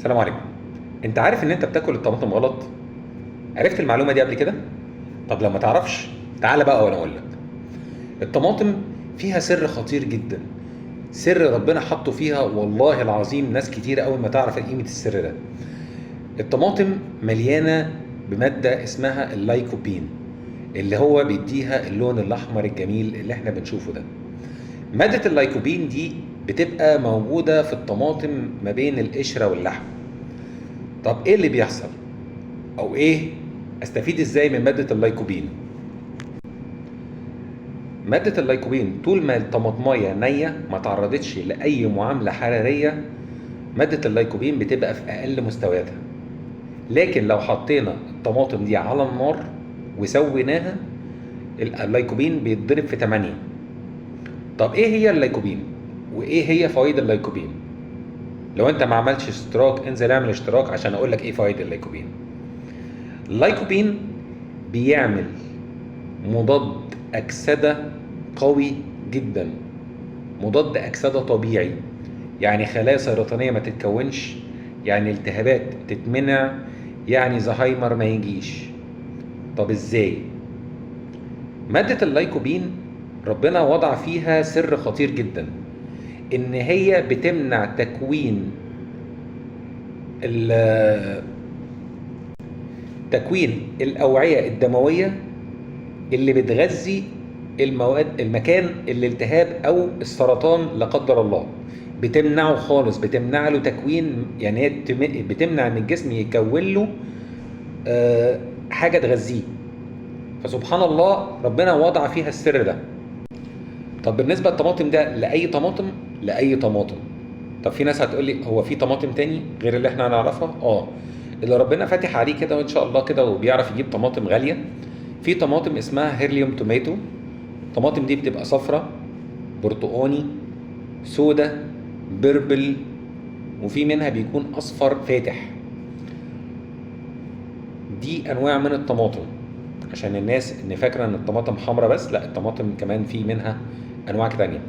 السلام عليكم. انت عارف ان انت بتاكل الطماطم غلط؟ عرفت المعلومه دي قبل كده؟ طب لما تعرفش تعالى بقى وانا اقول لك. الطماطم فيها سر خطير جدا، سر ربنا حطه فيها، والله العظيم ناس كتير قوي ما تعرف قيمه السر ده. الطماطم مليانه بماده اسمها اللايكوبين، اللي هو بيديها اللون الاحمر الجميل اللي احنا بنشوفه ده. ماده اللايكوبين دي بتبقى موجوده في الطماطم ما بين القشره واللحم. طب ايه اللي بيحصل؟ او ايه استفيد ازاي من ماده اللايكوبين؟ ماده اللايكوبين طول ما الطماطمايه نيه ما تعرضتش لاي معامله حراريه، ماده اللايكوبين بتبقى في اقل مستوياتها. لكن لو حطينا الطماطم دي على النار وسويناها، اللايكوبين بيتضرب في 8. طب ايه هي اللايكوبين وايه هي فوائد اللايكوبين؟ لو انت ما عملتش اشتراك انزل اعمل اشتراك عشان اقول لك ايه فوائد اللايكوبين. اللايكوبين بيعمل مضاد أكسدة قوي جدا، مضاد أكسدة طبيعي، يعني خلايا سرطانية ما تتكونش، يعني التهابات تتمنع، يعني زهايمر ما يجيش. طب ازاي؟ مادة اللايكوبين ربنا وضع فيها سر خطير جدا، ان هي بتمنع تكوين الأوعية الدموية اللي بتغذي المكان الالتهاب او السرطان لا قدر الله. بتمنعه خالص، بتمنع له تكوين، يعني هي بتمنع ان الجسم يكون له حاجه تغذيه. فسبحان الله ربنا وضع فيها السر ده. طب بالنسبه للطماطم ده لاي طماطم؟ لاي طماطم. طب في ناس هتقول لي هو في طماطم تاني غير اللي احنا هنعرفها؟ اللي ربنا فاتح عليه كده وان شاء الله كده وبيعرف يجيب طماطم غاليه، في طماطم اسمها هيرليوم توماتو. الطماطم دي بتبقى صفرة، برتقاني، سودا، بيربل، وفي منها بيكون اصفر فاتح. دي انواع من الطماطم، عشان الناس ان فاكره ان الطماطم حمراء بس، لا، الطماطم كمان في منها انواع تانية.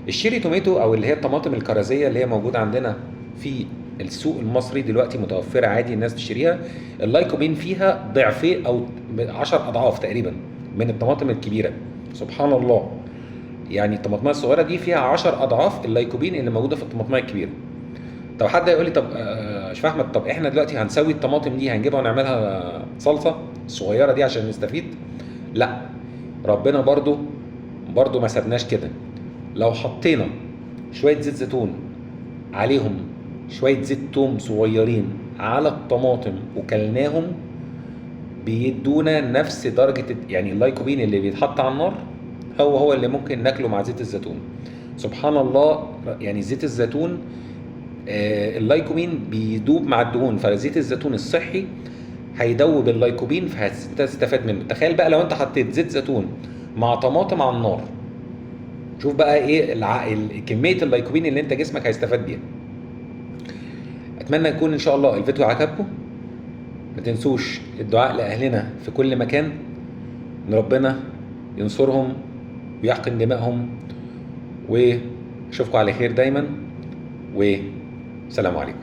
الشيري توماتو او اللي هي الطماطم الكرزيه اللي هي موجوده عندنا في السوق المصري دلوقتي، متوفره عادي الناس تشتريها. اللايكوبين فيها ضعفين او 10 اضعاف تقريبا من الطماطم الكبيره. سبحان الله، يعني الطماطمايه الصغيره دي فيها 10 اضعاف اللايكوبين اللي موجوده في الطماطمايه الكبيره. طب حد يقول لي طب مش احمد، طب احنا دلوقتي هنسوي الطماطم دي هنجيبها ونعملها صلصه الصغيره دي عشان نستفيد؟ لا، ربنا برضو ما سابناش كده. لو حطينا شويه زيت زيتون عليهم شويه زيت توم صغيرين على الطماطم وكلناهم، بيدونا نفس درجه، يعني اللايكوبين اللي بيتحط على النار هو اللي ممكن ناكله مع زيت الزيتون. سبحان الله، يعني زيت الزيتون اللايكوبين بيدوب مع الدهون، فزيت الزيتون الصحي هيدوب اللايكوبين فهتستفاد منه. تخيل بقى لو انت حطيت زيت زيتون مع طماطم على النار، شوف بقى ايه كميه اللايكوبين اللي انت جسمك هيستفاد بيها. اتمنى يكون ان شاء الله الفيديو عجبكم. ما تنسوش الدعاء لاهلنا في كل مكان، ان ربنا ينصرهم ويحقن دمائهم، واشوفكم على خير دايما، وسلام عليكم.